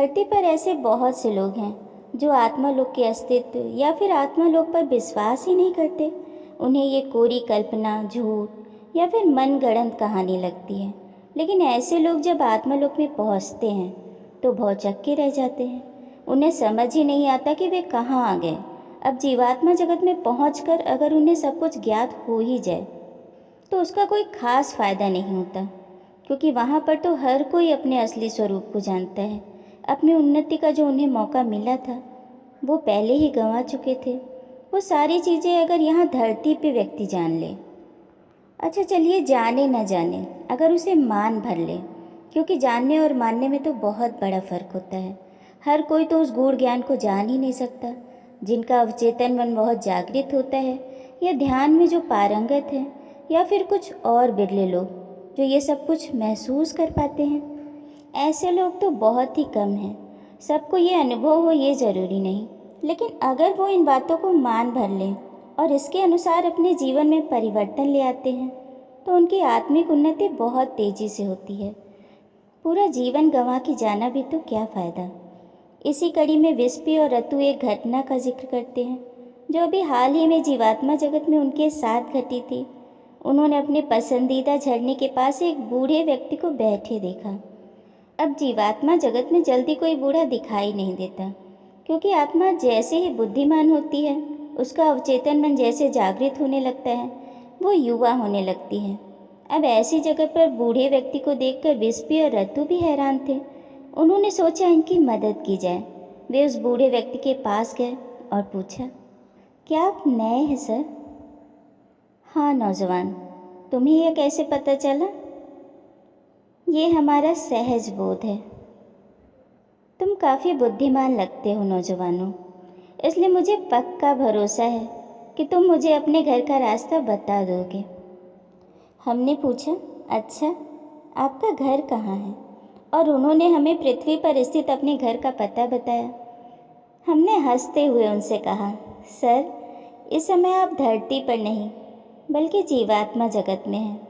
धरती पर ऐसे बहुत से लोग हैं जो आत्मालोक के अस्तित्व या फिर आत्मालोक पर विश्वास ही नहीं करते। उन्हें ये कोरी कल्पना, झूठ या फिर मनगढ़ंत कहानी लगती है। लेकिन ऐसे लोग जब आत्मालोक में पहुंचते हैं तो भौचक्के रह जाते हैं। उन्हें समझ ही नहीं आता कि वे कहाँ आ गए। अब जीवात्मा जगत में पहुंचकर अगर उन्हें सब कुछ ज्ञात हो ही जाए तो उसका कोई खास फायदा नहीं होता, क्योंकि वहाँ पर तो हर कोई अपने असली स्वरूप को जानता है। अपनी उन्नति का जो उन्हें मौका मिला था वो पहले ही गंवा चुके थे। वो सारी चीज़ें अगर यहाँ धरती पे व्यक्ति जान ले, अच्छा चलिए जाने न जाने, अगर उसे मान भर ले, क्योंकि जानने और मानने में तो बहुत बड़ा फ़र्क होता है। हर कोई तो उस गूढ़ ज्ञान को जान ही नहीं सकता। जिनका अवचेतन मन बहुत जागृत होता है या ध्यान में जो पारंगत है, या फिर कुछ और बिरले लोग जो ये सब कुछ महसूस कर पाते हैं, ऐसे लोग तो बहुत ही कम हैं। सबको ये अनुभव हो ये ज़रूरी नहीं, लेकिन अगर वो इन बातों को मान भर लें और इसके अनुसार अपने जीवन में परिवर्तन ले आते हैं तो उनकी आत्मिक उन्नति बहुत तेज़ी से होती है। पूरा जीवन गंवा के जाना भी तो क्या फ़ायदा। इसी कड़ी में विस्पी और रतु एक घटना का जिक्र करते हैं जो अभी हाल ही में जीवात्मा जगत में उनके साथ घटी थी। उन्होंने अपने पसंदीदा झरने के पास एक बूढ़े व्यक्ति को बैठे देखा। अब जीवात्मा जगत में जल्दी कोई बूढ़ा दिखाई नहीं देता, क्योंकि आत्मा जैसे ही बुद्धिमान होती है, उसका अवचेतन मन जैसे जागृत होने लगता है, वो युवा होने लगती है। अब ऐसी जगह पर बूढ़े व्यक्ति को देखकर विस्पी और रतु भी हैरान थे। उन्होंने सोचा इनकी मदद की जाए। वे उस बूढ़े व्यक्ति के पास गए और पूछा, क्या आप नए हैं सर? हाँ नौजवान, तुम्हें यह कैसे पता चला? ये हमारा सहज बोध है। तुम काफ़ी बुद्धिमान लगते हो नौजवानों, इसलिए मुझे पक्का भरोसा है कि तुम मुझे अपने घर का रास्ता बता दोगे। हमने पूछा, अच्छा आपका घर कहाँ है? और उन्होंने हमें पृथ्वी पर स्थित अपने घर का पता बताया। हमने हंसते हुए उनसे कहा, सर इस समय आप धरती पर नहीं बल्कि जीवात्मा जगत में हैं।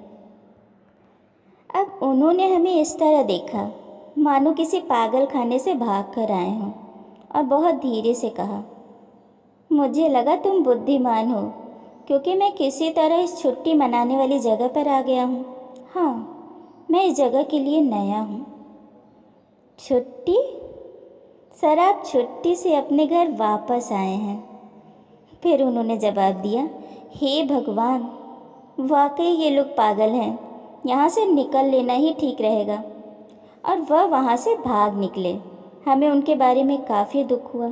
अब उन्होंने हमें इस तरह देखा मानो किसी पागल खाने से भाग कर आए हों, और बहुत धीरे से कहा, मुझे लगा तुम बुद्धिमान हो, क्योंकि मैं किसी तरह इस छुट्टी मनाने वाली जगह पर आ गया हूँ। हाँ, मैं इस जगह के लिए नया हूँ। छुट्टी? सर आप छुट्टी से अपने घर वापस आए हैं। फिर उन्होंने जवाब दिया, हे भगवान, वाकई ये लोग पागल हैं, यहाँ से निकल लेना ही ठीक रहेगा। और वह वहाँ से भाग निकले। हमें उनके बारे में काफ़ी दुख हुआ।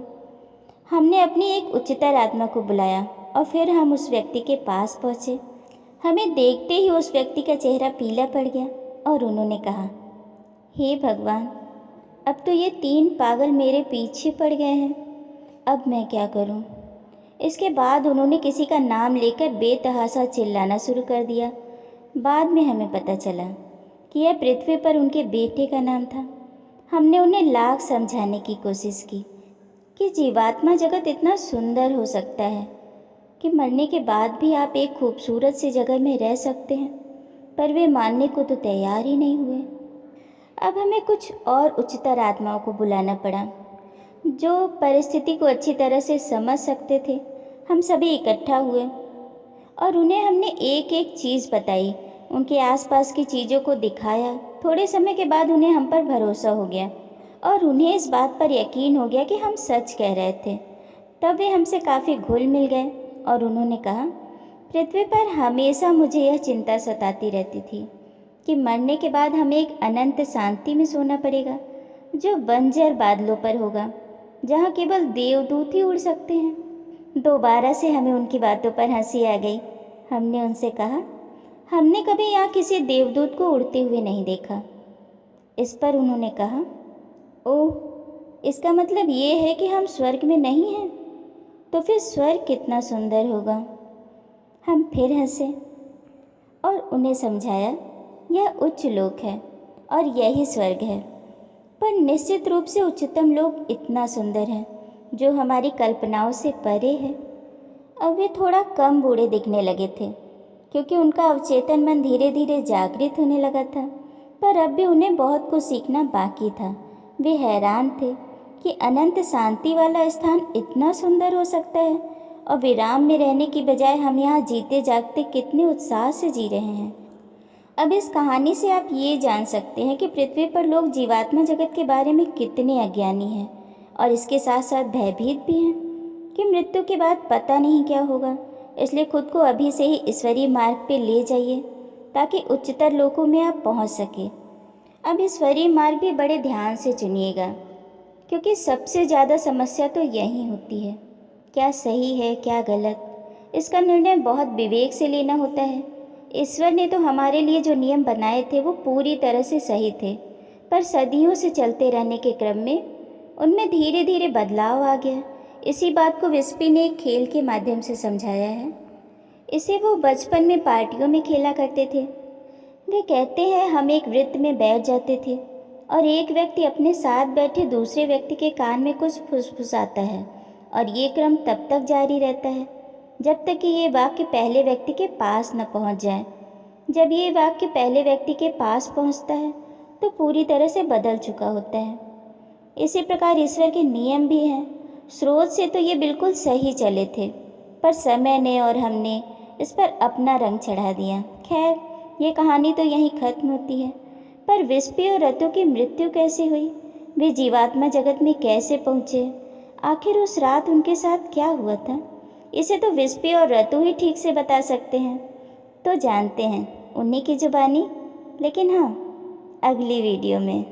हमने अपनी एक उच्चतर आत्मा को बुलाया और फिर हम उस व्यक्ति के पास पहुँचे। हमें देखते ही उस व्यक्ति का चेहरा पीला पड़ गया और उन्होंने कहा, हे भगवान, अब तो ये 3 पागल मेरे पीछे पड़ गए हैं, अब मैं क्या करूं? इसके बाद उन्होंने किसी का नाम लेकर बेतहासा चिल्लाना शुरू कर दिया। बाद में हमें पता चला कि यह पृथ्वी पर उनके बेटे का नाम था। हमने उन्हें लाख समझाने की कोशिश की कि जीवात्मा जगत इतना सुंदर हो सकता है कि मरने के बाद भी आप एक खूबसूरत सी जगह में रह सकते हैं, पर वे मानने को तो तैयार ही नहीं हुए। अब हमें कुछ और उच्चतर आत्माओं को बुलाना पड़ा जो परिस्थिति को अच्छी तरह से समझ सकते थे। हम सभी इकट्ठा हुए और उन्हें हमने एक एक चीज़ बताई, उनके आसपास की चीज़ों को दिखाया। थोड़े समय के बाद उन्हें हम पर भरोसा हो गया और उन्हें इस बात पर यकीन हो गया कि हम सच कह रहे थे। तब वे हमसे काफ़ी घुल मिल गए और उन्होंने कहा, पृथ्वी पर हमेशा मुझे यह चिंता सताती रहती थी कि मरने के बाद हमें एक अनंत शांति में सोना पड़ेगा जो बंजर बादलों पर होगा, जहाँ केवल देवदूत ही उड़ सकते हैं। दोबारा से हमें उनकी बातों पर हंसी आ गई। हमने उनसे कहा, हमने कभी यहाँ किसी देवदूत को उड़ते हुए नहीं देखा। इस पर उन्होंने कहा, ओह, इसका मतलब ये है कि हम स्वर्ग में नहीं हैं, तो फिर स्वर्ग कितना सुंदर होगा। हम फिर हंसे और उन्हें समझाया, यह उच्च लोक है और यही स्वर्ग है, पर निश्चित रूप से उच्चतम लोक इतना सुंदर है जो हमारी कल्पनाओं से परे है। अब वे थोड़ा कम बूढ़े दिखने लगे थे क्योंकि उनका अवचेतन मन धीरे धीरे जागृत होने लगा था, पर अब भी उन्हें बहुत कुछ सीखना बाकी था। वे हैरान थे कि अनंत शांति वाला स्थान इतना सुंदर हो सकता है, और विराम में रहने की बजाय हम यहाँ जीते जागते कितने उत्साह से जी रहे हैं। अब इस कहानी से आप ये जान सकते हैं कि पृथ्वी पर लोग जीवात्मा जगत के बारे में कितने अज्ञानी हैं, और इसके साथ साथ भयभीत भी हैं कि मृत्यु के बाद पता नहीं क्या होगा। इसलिए खुद को अभी से ही ईश्वरीय मार्ग पे ले जाइए ताकि उच्चतर लोकों में आप पहुंच सके। अब ईश्वरीय मार्ग भी बड़े ध्यान से चुनिएगा, क्योंकि सबसे ज़्यादा समस्या तो यही होती है, क्या सही है क्या गलत। इसका निर्णय बहुत विवेक से लेना होता है। ईश्वर ने तो हमारे लिए जो नियम बनाए थे वो पूरी तरह से सही थे, पर सदियों से चलते रहने के क्रम में उनमें धीरे धीरे बदलाव आ गया। इसी बात को विस्पी ने एक खेल के माध्यम से समझाया है। इसे वो बचपन में पार्टियों में खेला करते थे। वे कहते हैं हम एक वृत्त में बैठ जाते थे और एक व्यक्ति अपने साथ बैठे दूसरे व्यक्ति के कान में कुछ फुसफुसाता है, और ये क्रम तब तक जारी रहता है जब तक कि ये वाक्य पहले व्यक्ति के पास न पहुंच जाए। जब ये वाक्य पहले व्यक्ति के पास पहुंचता है तो पूरी तरह से बदल चुका होता है। इसी प्रकार ईश्वर के नियम भी हैं। स्रोत से तो ये बिल्कुल सही चले थे, पर समय ने और हमने इस पर अपना रंग चढ़ा दिया। खैर, ये कहानी तो यहीं खत्म होती है, पर विस्पी और रतु की मृत्यु कैसे हुई, वे जीवात्मा जगत में कैसे पहुँचे, आखिर उस रात उनके साथ क्या हुआ था, इसे तो विस्पी और रतु ही ठीक से बता सकते हैं। तो जानते हैं उन्हीं की जुबानी, लेकिन हाँ, अगली वीडियो में।